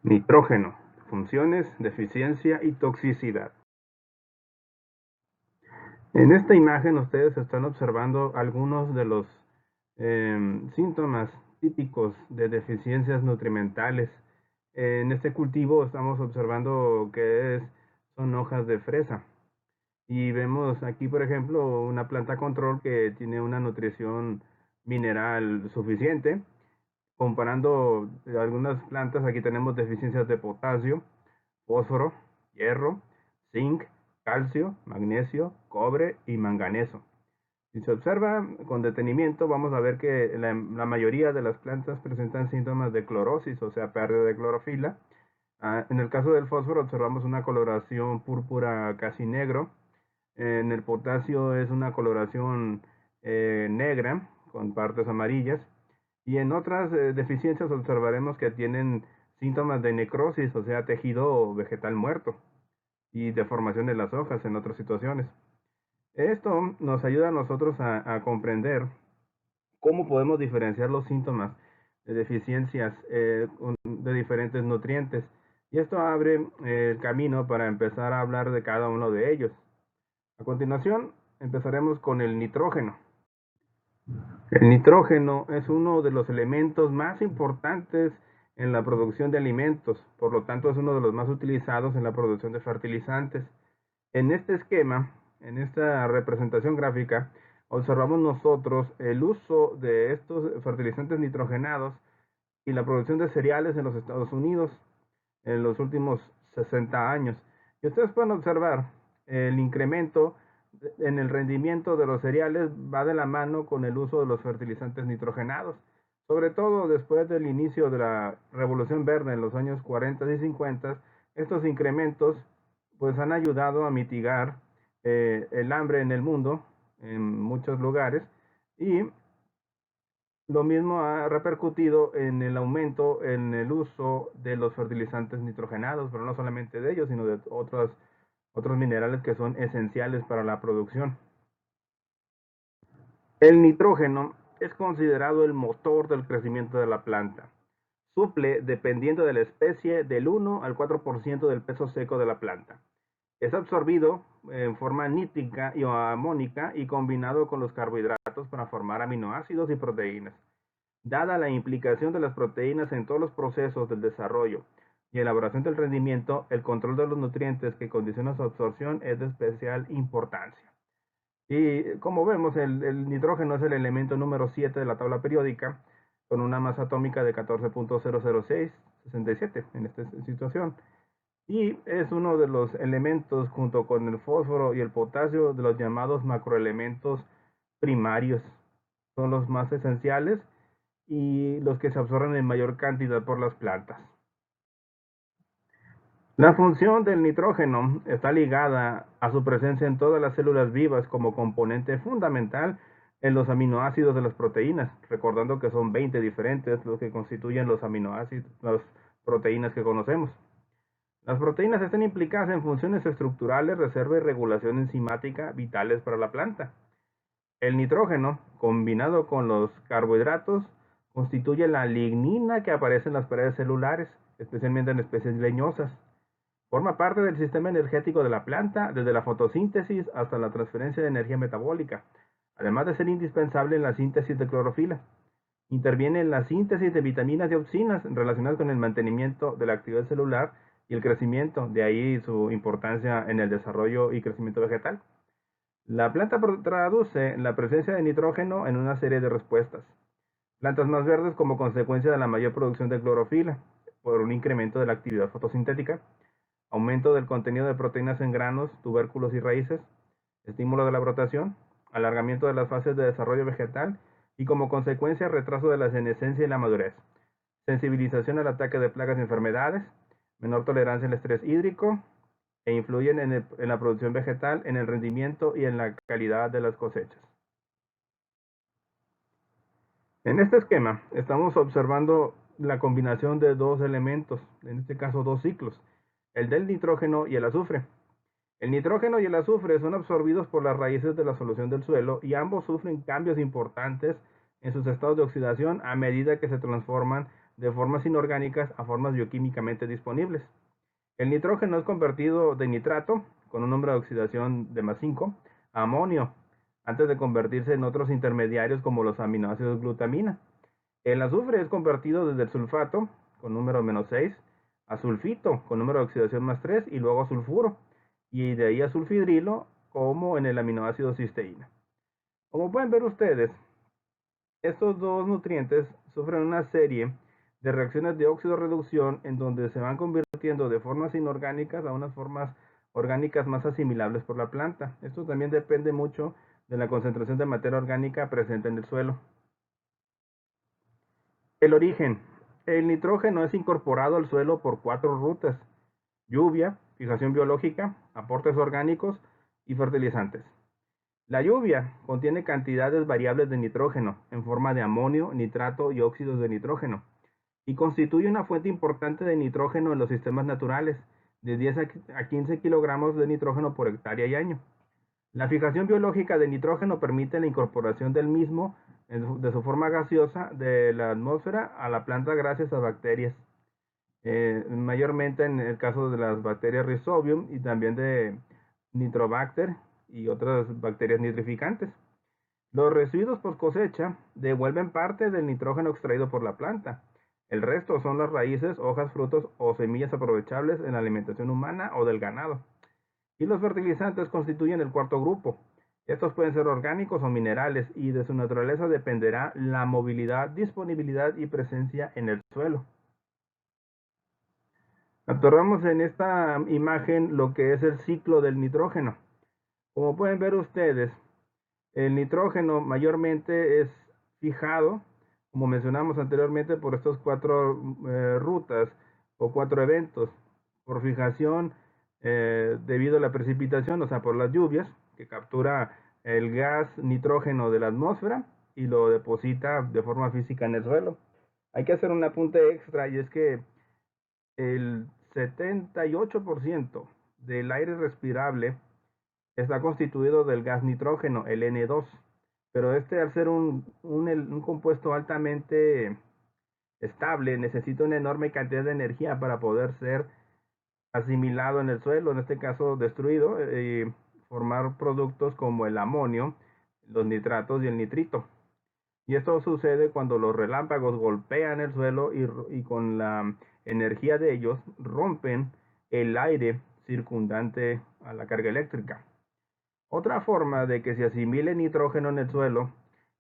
Nitrógeno, funciones, deficiencia y toxicidad. En esta imagen ustedes están observando algunos de los síntomas típicos de deficiencias nutrimentales. En este cultivo estamos observando que son hojas de fresa. Y vemos aquí, por ejemplo, una planta control que tiene una nutrición mineral suficiente. Comparando algunas plantas, aquí tenemos deficiencias de potasio, fósforo, hierro, zinc, calcio, magnesio, cobre y manganeso. Si se observa con detenimiento, vamos a ver que la mayoría de las plantas presentan síntomas de clorosis, o sea, pérdida de clorofila. En el caso del fósforo observamos una coloración púrpura casi negro. En el potasio es una coloración negra con partes amarillas. Y en otras deficiencias observaremos que tienen síntomas de necrosis, o sea, tejido vegetal muerto, y deformación de las hojas en otras situaciones. Esto nos ayuda a nosotros a comprender cómo podemos diferenciar los síntomas de deficiencias de diferentes nutrientes. Y esto abre el camino para empezar a hablar de cada uno de ellos. A continuación, empezaremos con el nitrógeno. El nitrógeno es uno de los elementos más importantes en la producción de alimentos, por lo tanto es uno de los más utilizados en la producción de fertilizantes. En este esquema, en esta representación gráfica, observamos nosotros el uso de estos fertilizantes nitrogenados y la producción de cereales en los Estados Unidos en los últimos 60 años. Y ustedes pueden observar el incremento en el rendimiento de los cereales va de la mano con el uso de los fertilizantes nitrogenados, sobre todo después del inicio de la Revolución Verde en los años 40 y 50. Estos incrementos pues han ayudado a mitigar el hambre en el mundo en muchos lugares, y lo mismo ha repercutido en el aumento en el uso de los fertilizantes nitrogenados, pero no solamente de ellos, sino de otros minerales que son esenciales para la producción. El nitrógeno es considerado el motor del crecimiento de la planta. Suple, dependiendo de la especie, del 1 al 4% del peso seco de la planta. Es absorbido en forma nítrica y amónica y combinado con los carbohidratos para formar aminoácidos y proteínas. Dada la implicación de las proteínas en todos los procesos del desarrollo y elaboración del rendimiento, el control de los nutrientes que condicionan su absorción es de especial importancia. Y como vemos, el nitrógeno es el elemento número 7 de la tabla periódica, con una masa atómica de 14.00667 en esta situación. Y es uno de los elementos, junto con el fósforo y el potasio, de los llamados macroelementos primarios. Son los más esenciales y los que se absorben en mayor cantidad por las plantas. La función del nitrógeno está ligada a su presencia en todas las células vivas como componente fundamental en los aminoácidos de las proteínas, recordando que son 20 diferentes los que constituyen los aminoácidos, las proteínas que conocemos. Las proteínas están implicadas en funciones estructurales, reserva y regulación enzimática vitales para la planta. El nitrógeno, combinado con los carbohidratos, constituye la lignina que aparece en las paredes celulares, especialmente en especies leñosas. Forma parte del sistema energético de la planta, desde la fotosíntesis hasta la transferencia de energía metabólica, además de ser indispensable en la síntesis de clorofila. Interviene en la síntesis de vitaminas y auxinas relacionadas con el mantenimiento de la actividad celular y el crecimiento, de ahí su importancia en el desarrollo y crecimiento vegetal. La planta traduce la presencia de nitrógeno en una serie de respuestas. Plantas más verdes como consecuencia de la mayor producción de clorofila, por un incremento de la actividad fotosintética, aumento del contenido de proteínas en granos, tubérculos y raíces, estímulo de la brotación, alargamiento de las fases de desarrollo vegetal y como consecuencia retraso de la senescencia y la madurez, sensibilización al ataque de plagas y enfermedades, menor tolerancia al estrés hídrico, e influyen en la producción vegetal, en el rendimiento y en la calidad de las cosechas. En este esquema estamos observando la combinación de dos elementos, en este caso dos ciclos, el del nitrógeno y el azufre. El nitrógeno y el azufre son absorbidos por las raíces de la solución del suelo y ambos sufren cambios importantes en sus estados de oxidación a medida que se transforman de formas inorgánicas a formas bioquímicamente disponibles. El nitrógeno es convertido de nitrato, con un número de oxidación de +5, a amonio, antes de convertirse en otros intermediarios como los aminoácidos glutamina. El azufre es convertido desde el sulfato, con número -6, a sulfito, con número de oxidación +3, y luego a sulfuro, y de ahí a sulfidrilo, como en el aminoácido cisteína. Como pueden ver ustedes, estos dos nutrientes sufren una serie de reacciones de óxido-reducción en donde se van convirtiendo de formas inorgánicas a unas formas orgánicas más asimilables por la planta. Esto también depende mucho de la concentración de materia orgánica presente en el suelo. El origen. El nitrógeno es incorporado al suelo por 4 rutas: lluvia, fijación biológica, aportes orgánicos y fertilizantes. La lluvia contiene cantidades variables de nitrógeno en forma de amonio, nitrato y óxidos de nitrógeno, y constituye una fuente importante de nitrógeno en los sistemas naturales, de 10 a 15 kilogramos de nitrógeno por hectárea y año. La fijación biológica de nitrógeno permite la incorporación del mismo de su forma gaseosa de la atmósfera a la planta gracias a bacterias, mayormente en el caso de las bacterias Rhizobium y también de Nitrobacter y otras bacterias nitrificantes. Los residuos post cosecha devuelven parte del nitrógeno extraído por la planta. El resto son las raíces, hojas, frutos o semillas aprovechables en la alimentación humana o del ganado. Y los fertilizantes constituyen el cuarto grupo. Estos pueden ser orgánicos o minerales, y de su naturaleza dependerá la movilidad, disponibilidad y presencia en el suelo. Observamos en esta imagen lo que es el ciclo del nitrógeno. Como pueden ver ustedes, el nitrógeno mayormente es fijado, como mencionamos anteriormente, por estas 4 rutas o 4 eventos. Por fijación, debido a la precipitación, o sea, por las lluvias, que captura el gas nitrógeno de la atmósfera y lo deposita de forma física en el suelo. Hay que hacer un apunte extra, y es que el 78% del aire respirable está constituido del gas nitrógeno, el N2, pero este, al ser un compuesto altamente estable, necesita una enorme cantidad de energía para poder ser asimilado en el suelo, en este caso destruido, y formar productos como el amonio, los nitratos y el nitrito. Y esto sucede cuando los relámpagos golpean el suelo y con la energía de ellos rompen el aire circundante a la carga eléctrica. Otra forma de que se asimile nitrógeno en el suelo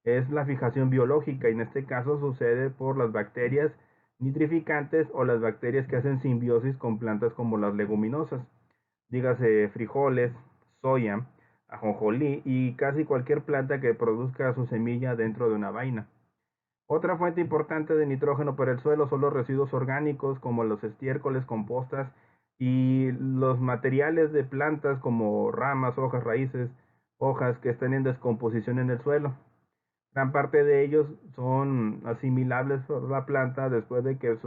es la fijación biológica, y en este caso sucede por las bacterias nitrificantes o las bacterias que hacen simbiosis con plantas como las leguminosas, dígase frijoles, soya, ajonjolí y casi cualquier planta que produzca su semilla dentro de una vaina. Otra fuente importante de nitrógeno para el suelo son los residuos orgánicos como los estiércoles, compostas y los materiales de plantas como ramas, hojas, raíces, hojas que estén en descomposición en el suelo. Gran parte de ellos son asimilables por la planta después de que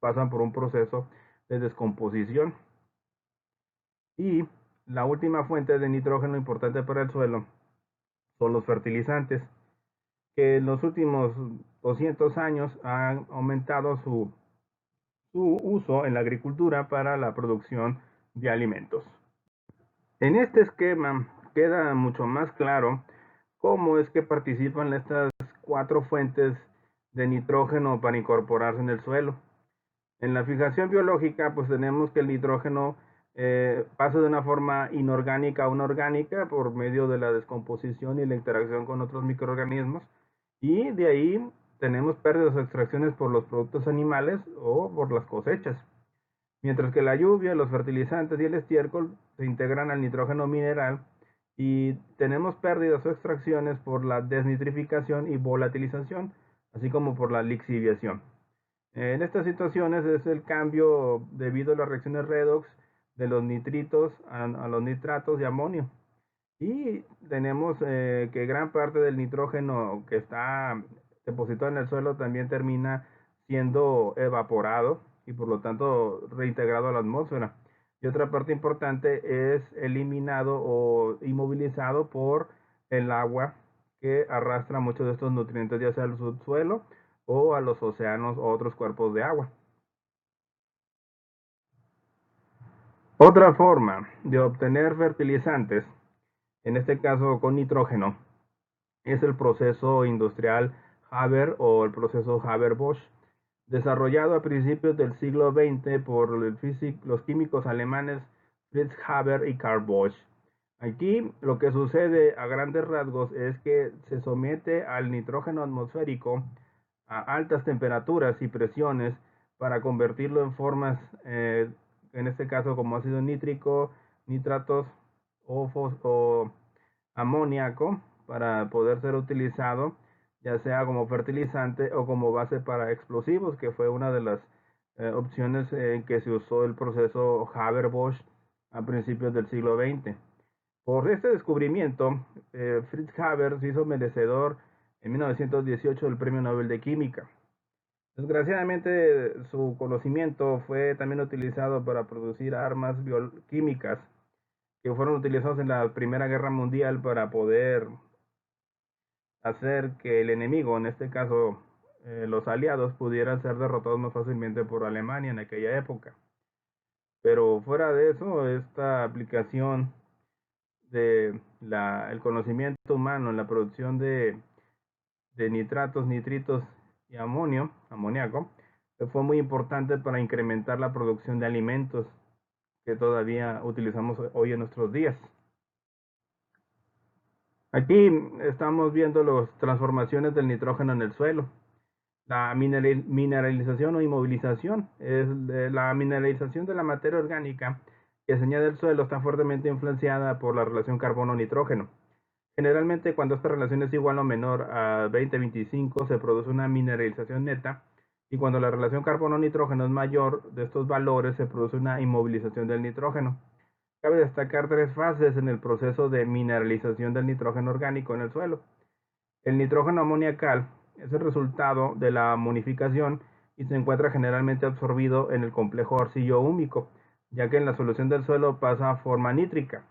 pasan por un proceso de descomposición. Y la última fuente de nitrógeno importante para el suelo son los fertilizantes, que en los últimos 200 años han aumentado su uso en la agricultura para la producción de alimentos. En este esquema queda mucho más claro cómo es que participan estas 4 fuentes de nitrógeno para incorporarse en el suelo. En la fijación biológica, pues tenemos que el nitrógeno pasa de una forma inorgánica a una orgánica por medio de la descomposición y la interacción con otros microorganismos, y de ahí tenemos pérdidas o extracciones por los productos animales o por las cosechas. Mientras que la lluvia, los fertilizantes y el estiércol se integran al nitrógeno mineral, y tenemos pérdidas o extracciones por la desnitrificación y volatilización, así como por la lixiviación. En estas situaciones es el cambio debido a las reacciones redox de los nitritos a los nitratos de amonio. Y tenemos que gran parte del nitrógeno que está depositado en el suelo también termina siendo evaporado y por lo tanto reintegrado a la atmósfera. Y otra parte importante es eliminado o inmovilizado por el agua, que arrastra muchos de estos nutrientes ya sea al subsuelo o a los océanos o otros cuerpos de agua. Otra forma de obtener fertilizantes, en este caso con nitrógeno, es el proceso industrial Haber o el proceso Haber-Bosch, desarrollado a principios del siglo XX por los químicos alemanes Fritz Haber y Karl Bosch. Aquí lo que sucede a grandes rasgos es que se somete al nitrógeno atmosférico a altas temperaturas y presiones para convertirlo en formas, en este caso como ácido nítrico, nitratos o amoníaco, para poder ser utilizado ya sea como fertilizante o como base para explosivos, que fue una de las opciones en que se usó el proceso Haber-Bosch a principios del siglo XX. Por este descubrimiento, Fritz Haber se hizo merecedor en 1918 del Premio Nobel de Química. Desgraciadamente, su conocimiento fue también utilizado para producir armas químicas que fueron utilizadas en la Primera Guerra Mundial para poder hacer que el enemigo, en este caso los aliados, pudieran ser derrotados más fácilmente por Alemania en aquella época. Pero fuera de eso, esta aplicación de el conocimiento humano en la producción de nitratos, nitritos y amoníaco, fue muy importante para incrementar la producción de alimentos que todavía utilizamos hoy en nuestros días. Aquí estamos viendo las transformaciones del nitrógeno en el suelo. La mineralización o inmovilización es la mineralización de la materia orgánica que se añade al suelo está fuertemente influenciada por la relación carbono-nitrógeno. Generalmente, cuando esta relación es igual o menor a 20-25, se produce una mineralización neta, y cuando la relación carbono-nitrógeno es mayor de estos valores, se produce una inmovilización del nitrógeno. Cabe destacar tres fases en el proceso de mineralización del nitrógeno orgánico en el suelo. El nitrógeno amoniacal es el resultado de la amonificación y se encuentra generalmente absorbido en el complejo arcillo-húmico, ya que en la solución del suelo pasa a forma nítrica.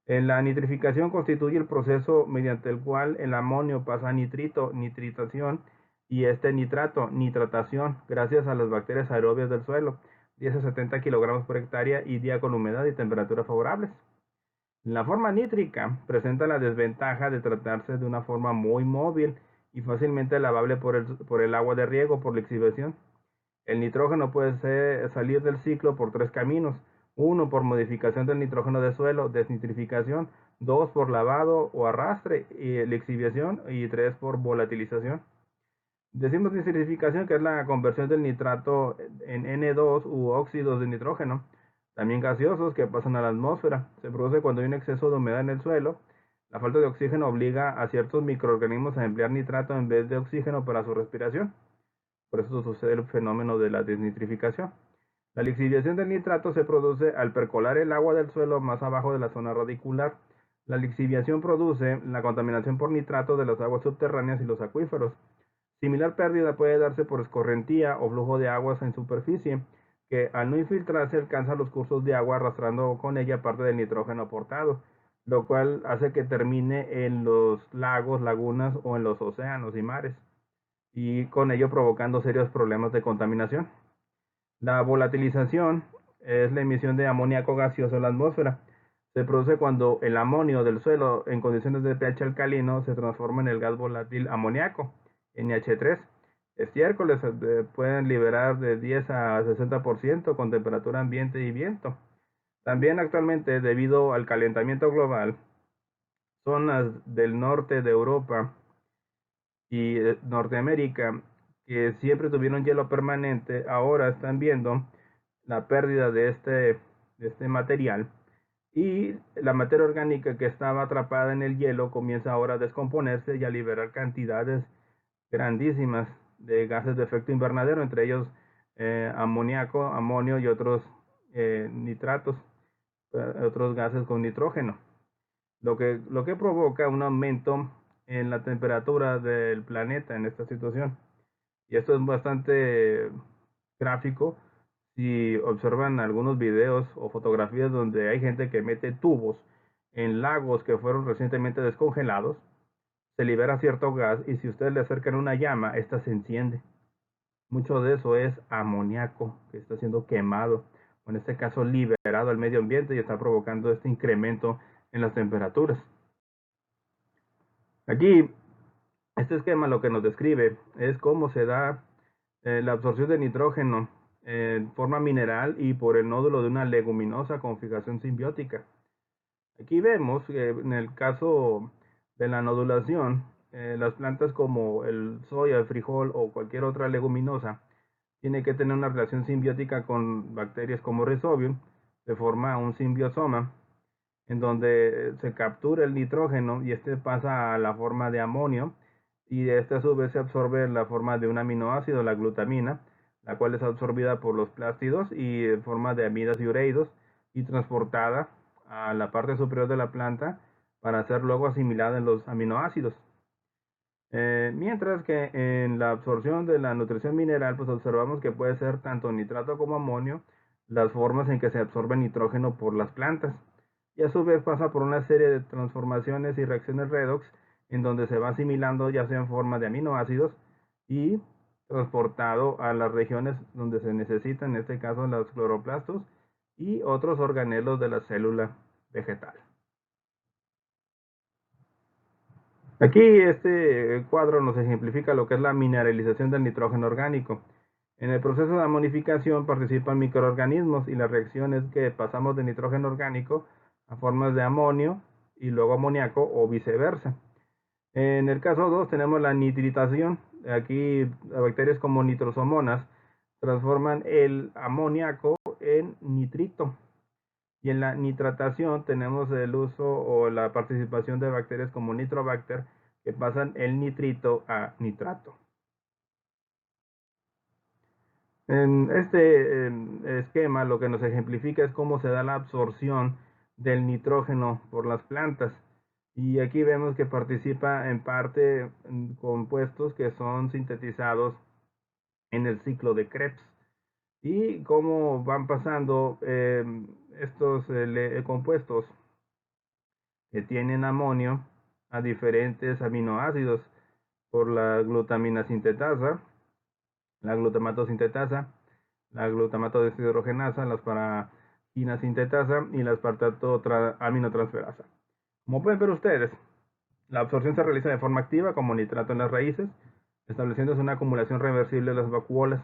En la nitrificación constituye el proceso mediante el cual el amonio pasa a nitrito, nitritación, y este nitrato, nitratación, gracias a las bacterias aerobias del suelo, 10 a 70 kilogramos por hectárea y día con humedad y temperatura favorables. La forma nítrica presenta la desventaja de tratarse de una forma muy móvil y fácilmente lavable por el agua de riego, por lixiviación. El nitrógeno puede salir del ciclo por tres caminos. Uno, por modificación del nitrógeno de suelo, desnitrificación. Dos, por lavado o arrastre y lixiviación. Y tres, por volatilización. Decimos desnitrificación, que es la conversión del nitrato en N2 u óxidos de nitrógeno, también gaseosos, que pasan a la atmósfera. Se produce cuando hay un exceso de humedad en el suelo. La falta de oxígeno obliga a ciertos microorganismos a emplear nitrato en vez de oxígeno para su respiración. Por eso sucede el fenómeno de la desnitrificación. La lixiviación del nitrato se produce al percolar el agua del suelo más abajo de la zona radicular. La lixiviación produce la contaminación por nitrato de las aguas subterráneas y los acuíferos. Similar pérdida puede darse por escorrentía o flujo de aguas en superficie, que al no infiltrarse alcanza los cursos de agua arrastrando con ella parte del nitrógeno aportado, lo cual hace que termine en los lagos, lagunas o en los océanos y mares, y con ello provocando serios problemas de contaminación. La volatilización es la emisión de amoníaco gaseoso en la atmósfera. Se produce cuando el amonio del suelo en condiciones de pH alcalino se transforma en el gas volátil amoníaco, NH3. Estiércoles pueden liberar de 10 a 60% con temperatura ambiente y viento. También actualmente, debido al calentamiento global, zonas del norte de Europa y Norteamérica, que siempre tuvieron hielo permanente, ahora están viendo la pérdida de este material, y la materia orgánica que estaba atrapada en el hielo comienza ahora a descomponerse y a liberar cantidades grandísimas de gases de efecto invernadero, entre ellos amoníaco, amonio y otros nitratos, otros gases con nitrógeno, lo que provoca un aumento en la temperatura del planeta en esta situación. Y esto es bastante gráfico. Si observan algunos videos o fotografías donde hay gente que mete tubos en lagos que fueron recientemente descongelados, se libera cierto gas y si ustedes le acercan una llama, esta se enciende. Mucho de eso es amoníaco que está siendo quemado, o en este caso liberado al medio ambiente y está provocando este incremento en las temperaturas. Aquí, este esquema lo que nos describe es cómo se da la absorción de nitrógeno en forma mineral y por el nódulo de una leguminosa con fijación simbiótica. Aquí vemos que en el caso de la nodulación, las plantas como el soya, el frijol o cualquier otra leguminosa tiene que tener una relación simbiótica con bacterias como Rhizobium, se forma un simbiosoma en donde se captura el nitrógeno y este pasa a la forma de amonio y este a su vez se absorbe en la forma de un aminoácido, la glutamina, la cual es absorbida por los plástidos y en forma de amidas y ureidos y transportada a la parte superior de la planta para ser luego asimilada en los aminoácidos. Mientras que en la absorción de la nutrición mineral, pues observamos que puede ser tanto nitrato como amonio las formas en que se absorbe nitrógeno por las plantas. Y a su vez pasa por una serie de transformaciones y reacciones redox en donde se va asimilando ya sea en forma de aminoácidos y transportado a las regiones donde se necesitan, en este caso los cloroplastos y otros organelos de la célula vegetal. Aquí este cuadro nos ejemplifica lo que es la mineralización del nitrógeno orgánico. En el proceso de amonificación participan microorganismos y la reacción es que pasamos de nitrógeno orgánico a formas de amonio y luego amoníaco o viceversa. En el caso 2 tenemos la nitritación. Aquí bacterias como nitrosomonas transforman el amoníaco en nitrito. Y en la nitratación tenemos el uso o la participación de bacterias como Nitrobacter que pasan el nitrito a nitrato. En este esquema lo que nos ejemplifica es cómo se da la absorción del nitrógeno por las plantas. Y aquí vemos que participa en parte en compuestos que son sintetizados en el ciclo de Krebs. Y cómo van pasando estos compuestos que tienen amonio a diferentes aminoácidos por la glutamina sintetasa, la glutamato sintetasa, la glutamato deshidrogenasa, las paraquina sintetasa y la aspartato aminotransferasa. Como pueden ver ustedes, la absorción se realiza de forma activa como nitrato en las raíces, estableciéndose una acumulación reversible de las vacuolas.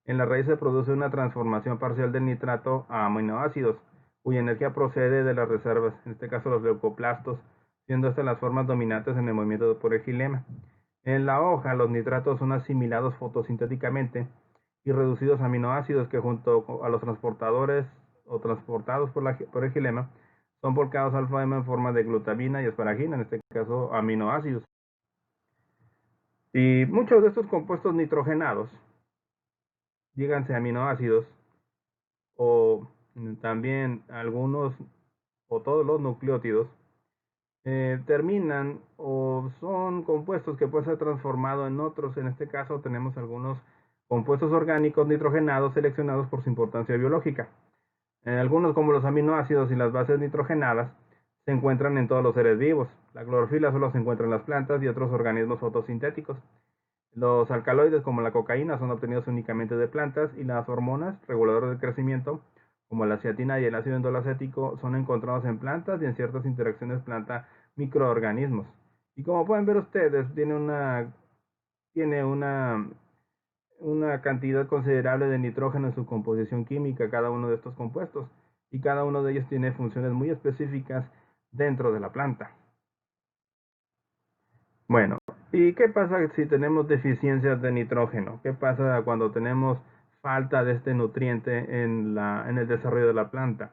En la raíz se produce una transformación parcial del nitrato a aminoácidos, cuya energía procede de las reservas, en este caso los leucoplastos, siendo estas las formas dominantes en el movimiento por el xilema. En la hoja, los nitratos son asimilados fotosintéticamente y reducidos a aminoácidos que junto a los transportadores o transportados por el xilema son volcados al floema en forma de glutamina y asparagina, en este caso aminoácidos. Y muchos de estos compuestos nitrogenados, díganse aminoácidos, o también algunos o todos los nucleótidos, terminan o son compuestos que pueden ser transformados en otros. En este caso tenemos algunos compuestos orgánicos nitrogenados seleccionados por su importancia biológica. Algunos como los aminoácidos y las bases nitrogenadas se encuentran en todos los seres vivos. La clorofila solo se encuentra en las plantas y otros organismos fotosintéticos. Los alcaloides como la cocaína son obtenidos únicamente de plantas y las hormonas reguladoras del crecimiento como la ciatina y el ácido endolacético son encontrados en plantas y en ciertas interacciones planta-microorganismos. Y como pueden ver ustedes, tiene una cantidad considerable de nitrógeno en su composición química, cada uno de estos compuestos, y cada uno de ellos tiene funciones muy específicas dentro de la planta. Bueno, ¿y qué pasa si tenemos deficiencias de nitrógeno? ¿Qué pasa cuando tenemos falta de este nutriente en el desarrollo de la planta?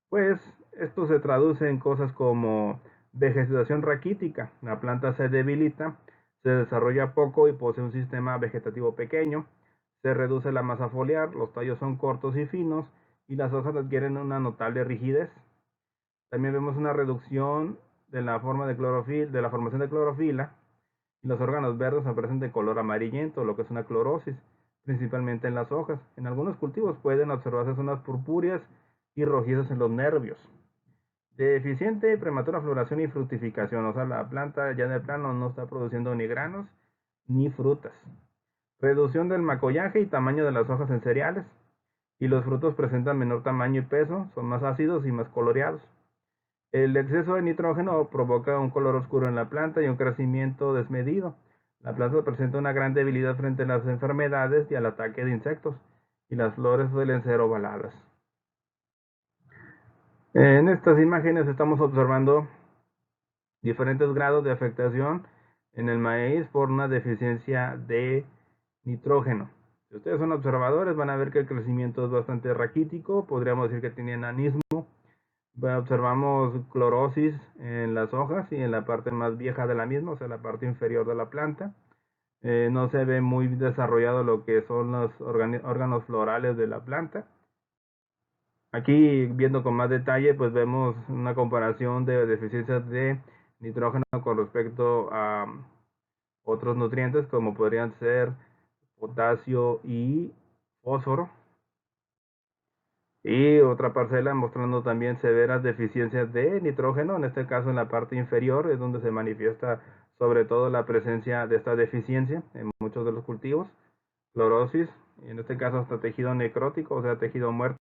Pues esto se traduce en cosas como vegetación raquítica. La planta se debilita, se desarrolla poco y posee un sistema vegetativo pequeño. Se reduce la masa foliar, los tallos son cortos y finos y las hojas adquieren una notable rigidez. También vemos una reducción de la formación de clorofila y los órganos verdes aparecen de color amarillento, lo que es una clorosis, principalmente en las hojas. En algunos cultivos pueden observarse zonas purpúreas y rojizas en los nervios. Deficiente y prematura floración y fructificación, o sea, la planta ya de plano no está produciendo ni granos ni frutas. Reducción del macollaje y tamaño de las hojas en cereales, y los frutos presentan menor tamaño y peso, son más ácidos y más coloreados. El exceso de nitrógeno provoca un color oscuro en la planta y un crecimiento desmedido. La planta presenta una gran debilidad frente a las enfermedades y al ataque de insectos, y las flores suelen ser ovaladas. En estas imágenes estamos observando diferentes grados de afectación en el maíz por una deficiencia de nitrógeno. Si ustedes son observadores, van a ver que el crecimiento es bastante raquítico, podríamos decir que tiene enanismo. Observamos clorosis en las hojas y en la parte más vieja de la misma, o sea, la parte inferior de la planta. No se ve muy desarrollado lo que son los órganos florales de la planta. Aquí, viendo con más detalle, pues vemos una comparación de deficiencias de nitrógeno con respecto a otros nutrientes como podrían ser potasio y fósforo. Y otra parcela mostrando también severas deficiencias de nitrógeno, en este caso en la parte inferior es donde se manifiesta sobre todo la presencia de esta deficiencia en muchos de los cultivos. Clorosis, en este caso hasta tejido necrótico, o sea, tejido muerto.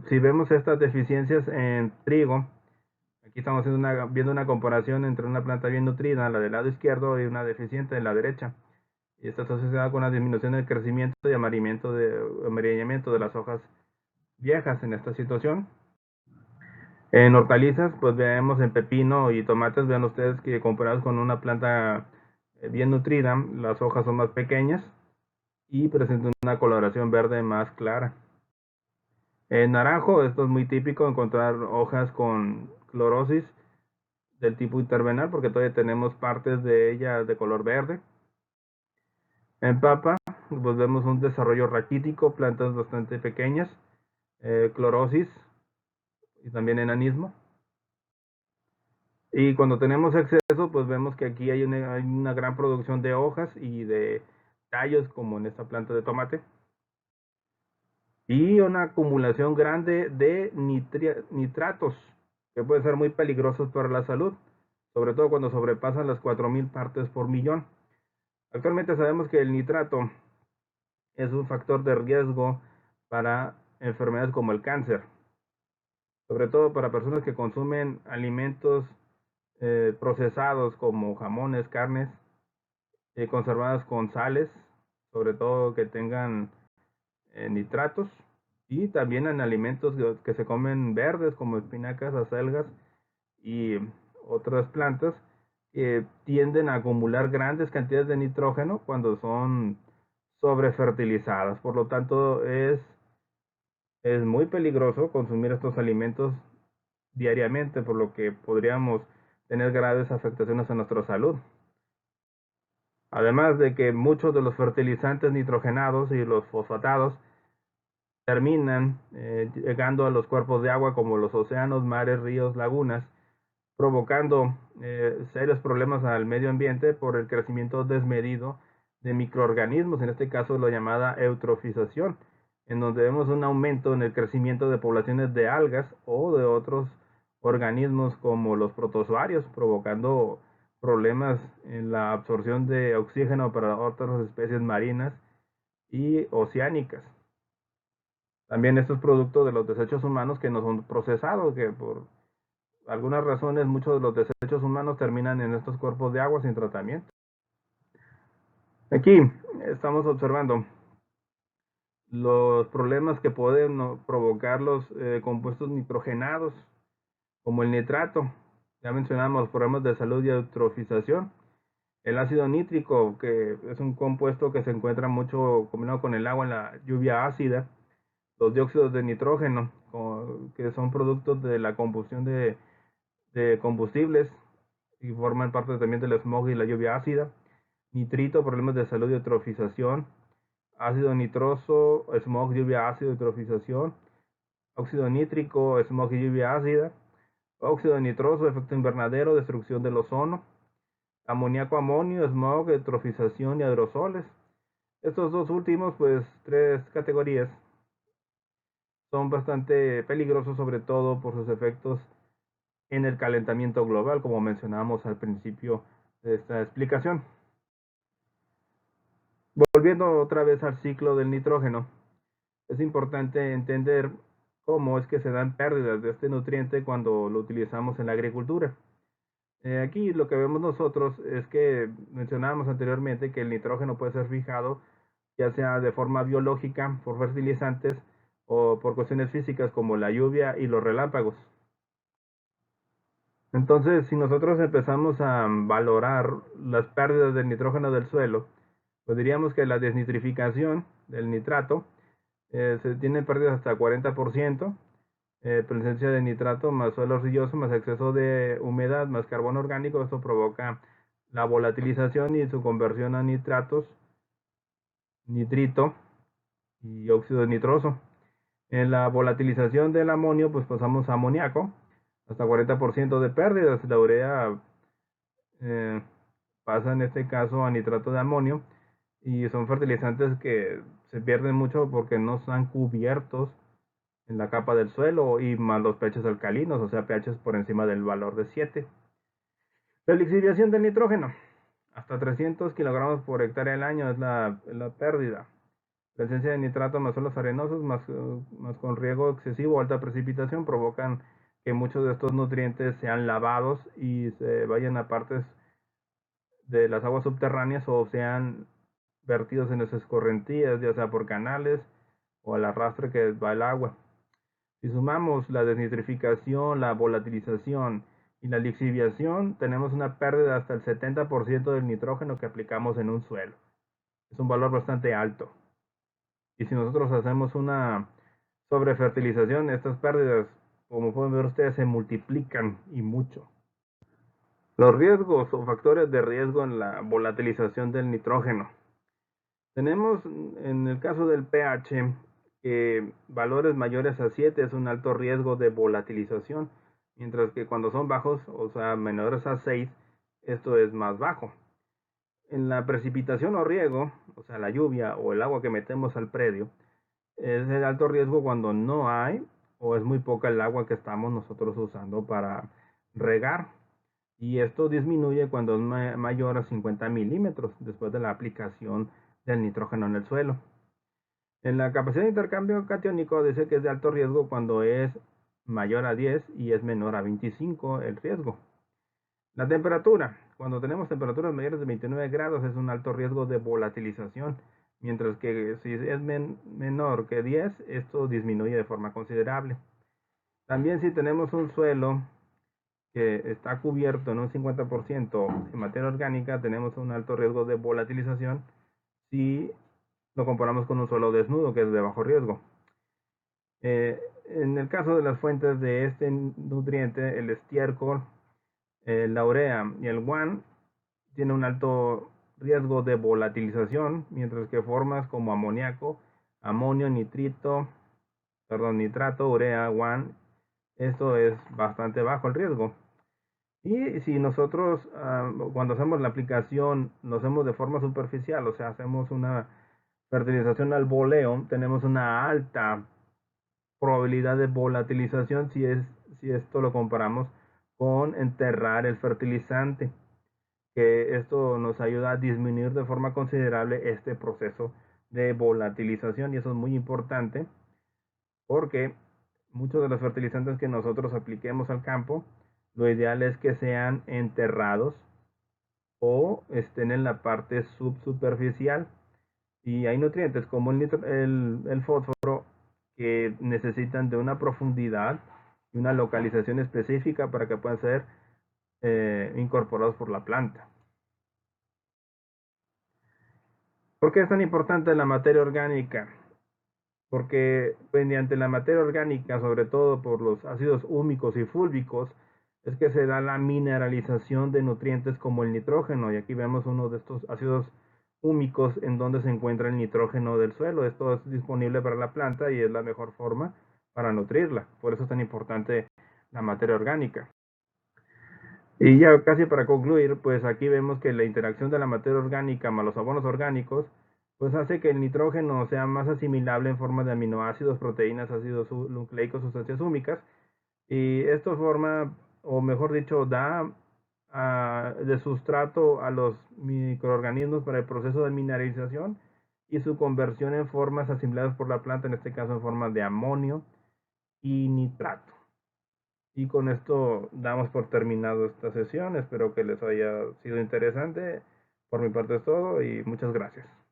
Si vemos estas deficiencias en trigo, aquí estamos viendo una comparación entre una planta bien nutrida, la del lado izquierdo, y una deficiente en la derecha. Y está asociada con la disminución del crecimiento y amarillamiento de las hojas viejas en esta situación. En hortalizas, pues vemos en pepino y tomates, vean ustedes que comparados con una planta bien nutrida, las hojas son más pequeñas y presentan una coloración verde más clara. En naranjo, esto es muy típico, encontrar hojas con clorosis del tipo intervernal, porque todavía tenemos partes de ellas de color verde. En papa, pues vemos un desarrollo raquítico, plantas bastante pequeñas, clorosis y también enanismo. Y cuando tenemos exceso, pues vemos que aquí hay una gran producción de hojas y de tallos, como en esta planta de tomate. Y una acumulación grande de nitratos, que pueden ser muy peligrosos para la salud, sobre todo cuando sobrepasan las 4.000 partes por millón. Actualmente sabemos que el nitrato es un factor de riesgo para enfermedades como el cáncer, sobre todo para personas que consumen alimentos procesados como jamones, carnes, conservadas con sales, sobre todo que tengan nitratos, y también en alimentos que se comen verdes como espinacas, acelgas y otras plantas que tienden a acumular grandes cantidades de nitrógeno cuando son sobrefertilizadas. Por lo tanto, es muy peligroso consumir estos alimentos diariamente, por lo que podríamos tener graves afectaciones a nuestra salud. Además de que muchos de los fertilizantes nitrogenados y los fosfatados terminan llegando a los cuerpos de agua como los océanos, mares, ríos, lagunas, provocando serios problemas al medio ambiente por el crecimiento desmedido de microorganismos, en este caso la llamada eutrofización, en donde vemos un aumento en el crecimiento de poblaciones de algas o de otros organismos como los protozoarios, provocando problemas en la absorción de oxígeno para otras especies marinas y oceánicas. También estos productos de los desechos humanos que no son procesados, que por algunas razones muchos de los desechos humanos terminan en estos cuerpos de agua sin tratamiento. Aquí estamos observando los problemas que pueden provocar los compuestos nitrogenados, como el nitrato. Ya mencionamos los problemas de salud y eutrofización. El ácido nítrico, que es un compuesto que se encuentra mucho combinado con el agua en la lluvia ácida. Los dióxidos de nitrógeno, que son productos de la combustión de combustibles y forman parte también del smog y la lluvia ácida. Nitrito, problemas de salud y eutrofización. Ácido nitroso, smog, lluvia ácida, eutrofización. Óxido nítrico, smog y lluvia ácida. Óxido nitroso, efecto invernadero, destrucción del ozono. Amoníaco, amonio, smog, eutrofización y aerosoles. Estos dos últimos, pues 3 categorías, son bastante peligrosos, sobre todo por sus efectos en el calentamiento global, como mencionábamos al principio de esta explicación. Volviendo otra vez al ciclo del nitrógeno, es importante entender cómo es que se dan pérdidas de este nutriente cuando lo utilizamos en la agricultura. Aquí lo que vemos nosotros es que mencionábamos anteriormente que el nitrógeno puede ser fijado ya sea de forma biológica por fertilizantes o por cuestiones físicas como la lluvia y los relámpagos. Entonces, si nosotros empezamos a valorar las pérdidas del nitrógeno del suelo, pues diríamos que la desnitrificación del nitrato se tiene pérdidas hasta 40%, presencia de nitrato más suelo arcilloso más exceso de humedad más carbono orgánico. Esto provoca la volatilización y su conversión a nitratos, nitrito y óxido nitroso. En la volatilización del amonio, pues pasamos a amoníaco, hasta 40% de pérdidas. La urea eh, pasa en este caso a nitrato de amonio, y son fertilizantes que se pierden mucho porque no están cubiertos en la capa del suelo, y más los pHs alcalinos, o sea, pHs por encima del valor de 7. La lixiviación del nitrógeno, hasta 300 kilogramos por hectárea al año es la pérdida. Presencia de nitrato más suelos arenosos, más con riego excesivo o alta precipitación, provocan que muchos de estos nutrientes sean lavados y se vayan a partes de las aguas subterráneas o sean vertidos en las escorrentías, ya sea por canales o al arrastre que va el agua. Si sumamos la desnitrificación, la volatilización y la lixiviación, tenemos una pérdida hasta el 70% del nitrógeno que aplicamos en un suelo. Es un valor bastante alto. Y si nosotros hacemos una sobrefertilización, estas pérdidas, como pueden ver ustedes, se multiplican y mucho. Los riesgos o factores de riesgo en la volatilización del nitrógeno. Tenemos en el caso del pH, valores mayores a 7 es un alto riesgo de volatilización, mientras que cuando son bajos, o sea, menores a 6, esto es más bajo. En la precipitación o riego, o sea, la lluvia o el agua que metemos al predio, es de alto riesgo cuando no hay o es muy poca el agua que estamos nosotros usando para regar. Y esto disminuye cuando es mayor a 50 milímetros después de la aplicación del nitrógeno en el suelo. En la capacidad de intercambio catiónico dice que es de alto riesgo cuando es mayor a 10 y es menor a 25 el riesgo. La temperatura. Cuando tenemos temperaturas mayores de 29 grados es un alto riesgo de volatilización, mientras que si es menor que 10, esto disminuye de forma considerable. También si tenemos un suelo que está cubierto en un 50% en materia orgánica, tenemos un alto riesgo de volatilización si lo comparamos con un suelo desnudo, que es de bajo riesgo. En el caso de las fuentes de este nutriente, el estiércol, la urea y el guan tiene un alto riesgo de volatilización, mientras que formas como amoníaco, amonio, nitrato, urea, guan, esto es bastante bajo el riesgo. Y si nosotros cuando hacemos la aplicación lo hacemos de forma superficial, o sea, hacemos una fertilización al boleo, tenemos una alta probabilidad de volatilización si esto lo comparamos con enterrar el fertilizante, que esto nos ayuda a disminuir de forma considerable este proceso de volatilización, y eso es muy importante porque muchos de los fertilizantes que nosotros apliquemos al campo, lo ideal es que sean enterrados o estén en la parte subsuperficial, y hay nutrientes como el fósforo que necesitan de una profundidad y una localización específica para que puedan ser incorporados por la planta. ¿Por qué es tan importante la materia orgánica? Porque mediante la materia orgánica, sobre todo por los ácidos húmicos y fúlvicos, es que se da la mineralización de nutrientes como el nitrógeno. Y aquí vemos uno de estos ácidos húmicos en donde se encuentra el nitrógeno del suelo. Esto es disponible para la planta y es la mejor forma para nutrirla. Por eso es tan importante la materia orgánica. Y ya casi para concluir, pues aquí vemos que la interacción de la materia orgánica más los abonos orgánicos pues hace que el nitrógeno sea más asimilable en forma de aminoácidos, proteínas, ácidos nucleicos, sustancias húmicas, y esto forma, o mejor dicho, da de sustrato a los microorganismos para el proceso de mineralización y su conversión en formas asimiladas por la planta, en este caso en forma de amonio y nitrato. Y con esto damos por terminado esta sesión. Espero que les haya sido interesante. Por mi parte es todo y muchas gracias.